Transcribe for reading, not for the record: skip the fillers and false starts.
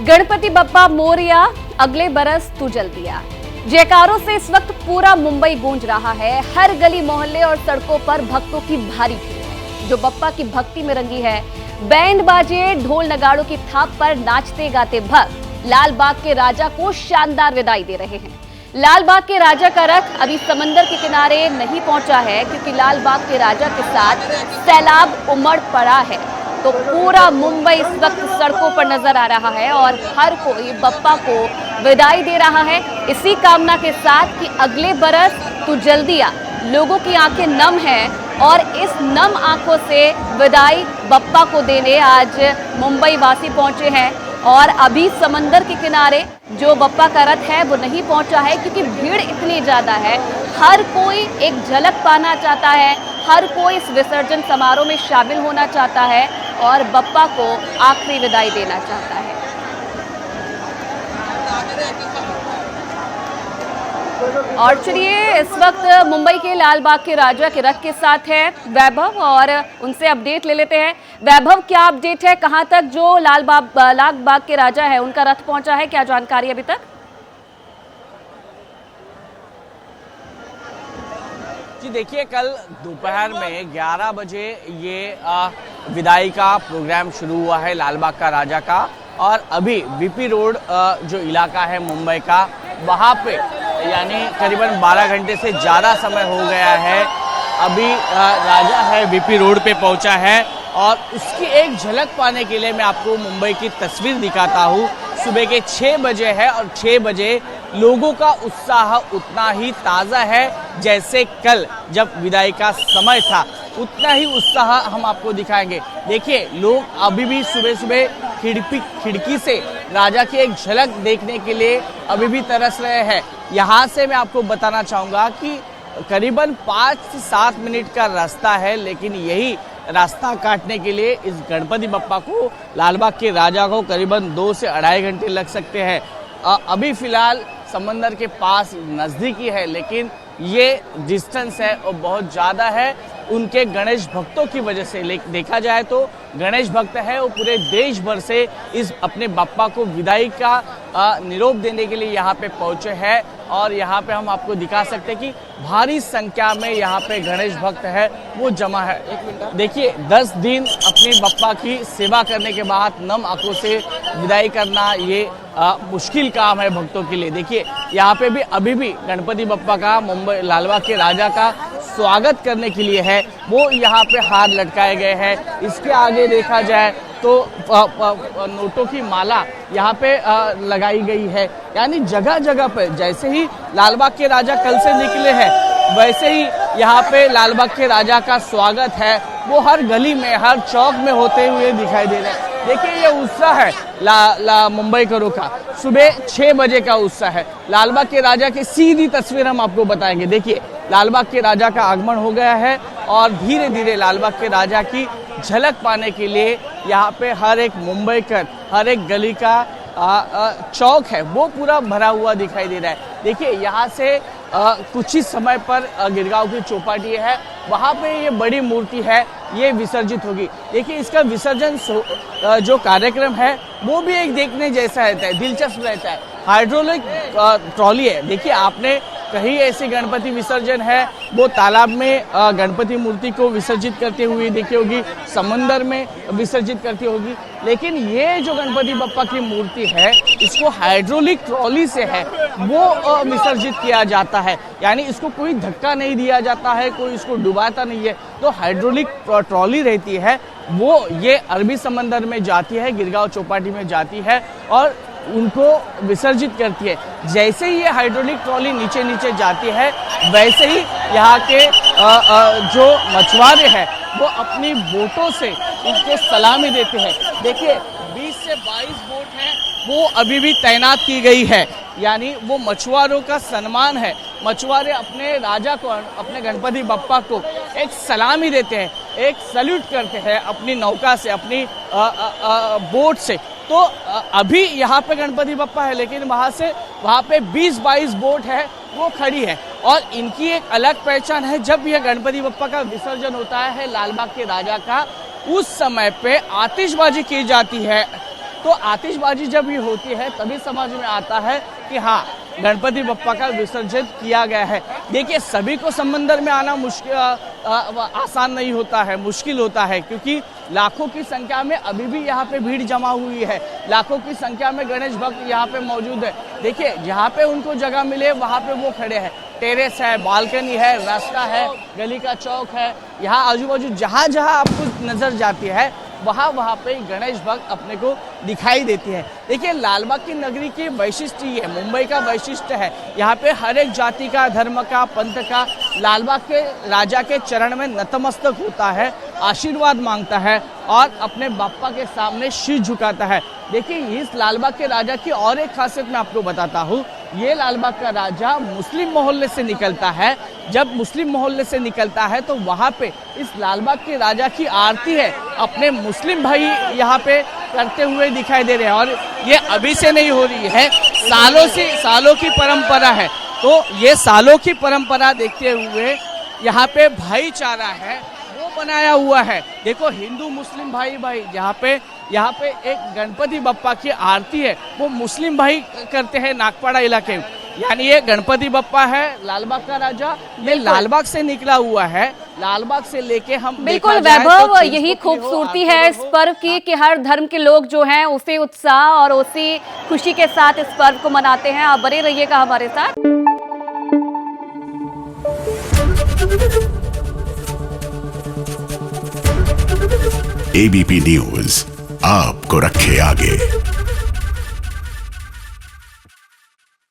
गणपति बप्पा मोरया, अगले बरस तू जल्दिया। जयकारों से इस वक्त पूरा मुंबई गूंज रहा है। हर गली मोहल्ले और सड़कों पर भक्तों की भारी भीड़ है जो बप्पा की भक्ति में रंगी है। बैंड बाजे, ढोल नगाड़ों की थाप पर नाचते गाते भक्त लाल बाग के राजा को शानदार विदाई दे रहे हैं। लाल बाग के राजा का रथ अभी समंदर के किनारे नहीं पहुंचा है क्योंकि लाल बाग के राजा के साथ सैलाब उमड़ पड़ा है। तो पूरा मुंबई इस वक्त सड़कों पर नजर आ रहा है और हर कोई बप्पा को विदाई दे रहा है इसी कामना के साथ कि अगले बरस तू जल्दी आ। लोगों की आंखें नम हैं और इस नम आंखों से विदाई बप्पा को देने आज मुंबई वासी पहुंचे हैं। और अभी समंदर के किनारे जो बप्पा का रथ है वो नहीं पहुंचा है क्योंकि भीड़ इतनी ज्यादा है। हर कोई एक झलक पाना चाहता है, हर कोई इस विसर्जन समारोह में शामिल होना चाहता है और बप्पा को आखिरी विदाई देना चाहता है। और चलिए इस वक्त मुंबई के लाल बाग के राजा के रथ के साथ है वैभव और उनसे अपडेट ले लेते हैं। वैभव, क्या अपडेट है? कहां तक जो लाल बाग के राजा है उनका रथ पहुंचा है? क्या जानकारी अभी तक? जी देखिए, कल दोपहर में 11 बजे ये विदाई का प्रोग्राम शुरू हुआ है लाल बाग का राजा का। और अभी वीपी रोड जो इलाका है मुंबई का, वहाँ पे यानी करीबन 12 घंटे से ज़्यादा समय हो गया है। अभी राजा है वीपी रोड पे पहुंचा है और उसकी एक झलक पाने के लिए मैं आपको मुंबई की तस्वीर दिखाता हूँ। सुबह के 6 बजे है और 6 बजे लोगों का उत्साह उतना ही ताज़ा है जैसे कल जब विदाई का समय था, उतना ही उत्साह हम आपको दिखाएंगे। देखिए, लोग अभी भी सुबह सुबह खिड़की से राजा की एक झलक देखने के लिए अभी भी तरस रहे हैं। यहाँ से मैं आपको बताना चाहूँगा कि करीबन 5 से 7 मिनट का रास्ता है, लेकिन यही रास्ता काटने के लिए इस गणपति बप्पा को, लालबाग के राजा को करीबन 2 से 2.5 घंटे लग सकते हैं। अभी फिलहाल समंदर के पास नज़दीकी है, लेकिन ये डिस्टेंस है और बहुत ज़्यादा है उनके गणेश भक्तों की वजह से। देखा जाए तो गणेश भक्त है वो पूरे देश भर से इस अपने बप्पा को विदाई का निरोप देने के लिए यहाँ पे पहुँचे हैं। और यहाँ पे हम आपको दिखा सकते हैं कि भारी संख्या में यहाँ पे गणेश भक्त है वो जमा है। देखिए, 10 दिन अपने बप्पा की सेवा करने के बाद नम आंखों से विदाई करना ये मुश्किल काम है भक्तों के लिए। देखिए, यहाँ पे भी अभी भी गणपति बप्पा का मुंबई लालबाग के राजा का स्वागत करने के लिए है वो यहाँ पे हार लटकाए गए हैं। इसके आगे देखा जाए तो नोटों की माला यहाँ पे लगाई गई है। यानी जगह जगह पर जैसे ही लालबाग के राजा कल से निकले हैं वैसे ही यहाँ पे लालबाग के राजा का स्वागत है वो हर गली में, हर चौक में होते हुए दिखाई दे रहा है। देखिए, ये उत्साह है मुंबई करों का। सुबह 6 बजे का उत्साह है। लालबाग के राजा की सीधी तस्वीर हम आपको बताएंगे। देखिए, लालबाग के राजा का आगमन हो गया है और धीरे धीरे लालबाग के राजा की झलक पाने के लिए यहाँ पे हर एक मुंबईकर, हर एक गली का चौक है वो पूरा भरा हुआ दिखाई दे रहा है। देखिए, यहाँ से कुछ ही समय पर गिरगांव की चौपाटी है, वहाँ पे ये बड़ी मूर्ति है ये विसर्जित होगी। देखिए, इसका विसर्जन जो कार्यक्रम है वो भी एक देखने जैसा रहता है, दिलचस्प रहता है। हाइड्रोलिक ट्रॉली है। देखिए, आपने कहीं ऐसे गणपति विसर्जन है वो तालाब में गणपति मूर्ति को विसर्जित करते हुए देखी होगी, समंदर में विसर्जित करती होगी, लेकिन ये जो गणपति बप्पा की मूर्ति है इसको हाइड्रोलिक ट्रॉली से है वो विसर्जित किया जाता है। यानी इसको कोई धक्का नहीं दिया जाता है, कोई इसको डुबाता नहीं है। तो हाइड्रोलिक ट्रॉली रहती है वो ये अरबी समंदर में जाती है, गिरगांव चौपाटी में जाती है और उनको विसर्जित करती है। जैसे ही ये हाइड्रोलिक ट्रॉली नीचे नीचे जाती है वैसे ही यहाँ के जो मछुआरे हैं वो अपनी बोटों से इनको सलामी देते हैं। देखिए, 20 से 22 बोट हैं वो अभी भी तैनात की गई है। यानी वो मछुआरों का सम्मान है। मछुआरे अपने राजा को, अपने गणपति बप्पा को एक सलामी देते हैं, एक सल्यूट करते हैं अपनी नौका से, अपनी बोट से। तो अभी यहाँ पे गणपति बप्पा है, लेकिन वहाँ पे 20-22 बोट है वो खड़ी है और इनकी एक अलग पहचान है। जब यह गणपति बप्पा का विसर्जन होता है लालबाग के राजा का, उस समय पे आतिशबाजी की जाती है तो आतिशबाजी जब ये होती है तभी समझ में आता है कि हाँ, गणपति बप्पा का विसर्जन किया गया है। देखिए, सभी को समंदर में आना मुश्किल आसान नहीं होता है, मुश्किल होता है, क्योंकि लाखों की संख्या में अभी भी यहाँ पे भीड़ जमा हुई है। लाखों की संख्या में गणेश भक्त यहाँ पे मौजूद है। देखिए, जहाँ पे उनको जगह मिले वहाँ पे वो खड़े हैं। टेरेस है, बालकनी है, रास्ता है, गली का चौक है, यहाँ आजू बाजू जहाँ जहाँ आपको नजर जाती है वहाँ पे गणेश भक्त अपने को दिखाई देती है। देखिए, लालबाग की नगरी की वैशिष्ट्य ये मुंबई का वैशिष्ट्य है। यहाँ पे हर एक जाति का, धर्म का, पंथ का लालबाग के राजा के चरण में नतमस्तक होता है, आशीर्वाद मांगता है और अपने बाप्पा के सामने शीश झुकाता है। देखिए, इस लालबाग के राजा की और एक खासियत मैं आपको बताता हूँ। ये लालबाग का राजा मुस्लिम मोहल्ले से निकलता है। जब मुस्लिम मोहल्ले से निकलता है तो वहाँ पे इस लालबाग के राजा की आरती है अपने मुस्लिम भाई यहाँ पे करते हुए दिखाई दे रहे हैं। और ये अभी से नहीं हो रही है, सालों की परंपरा है। तो ये सालों की परंपरा देखते हुए यहाँ पे भाईचारा है वो बनाया हुआ है। देखो, हिंदू मुस्लिम भाई यहाँ पे एक गणपति बप्पा की आरती है वो मुस्लिम भाई करते हैं नागपाड़ा इलाके में। यानी ये गणपति बप्पा है लालबाग का राजा, ये लालबाग से निकला हुआ है। लालबाग से लेके हम बिल्कुल वैभव, यही खूबसूरती है इस पर्व की कि हर धर्म के लोग जो हैं उसी उत्साह और उसी खुशी के साथ इस पर्व को मनाते हैं। आप बने रहिएगा हमारे साथ। एबीपी न्यूज आपको रखे आगे।